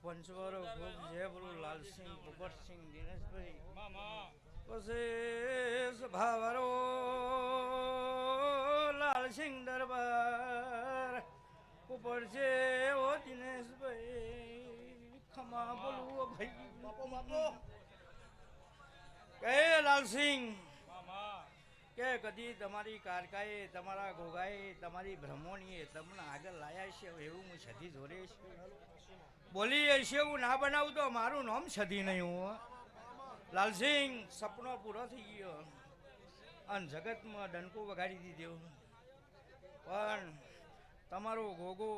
પંચવારો ખૂબ જે બોલું લાલસિંહ પોપટસિંહ દિનેશભાઈ પછી ભાવરો લાલસિંહ દરબાર ઉપર છે ઓ દિનેશભાઈ ખમા બોલું ભાઈ બાપો બાપો કે લાલસિંહ કે કદી તમારી કારકાએ તમારા ગોગાએ તમારી બ્રહ્મોણીએ તમને આગળ લાયા છે એવું હું સધી જોડે છે બોલી છે એવું ના બનાવું તો મારું નામ સધી નહીં હું લાલસિંહ સપનો પૂરો થઈ ગયો અને જગતમાં ડંકો વગાડી દીધો પણ તમારો ગોગો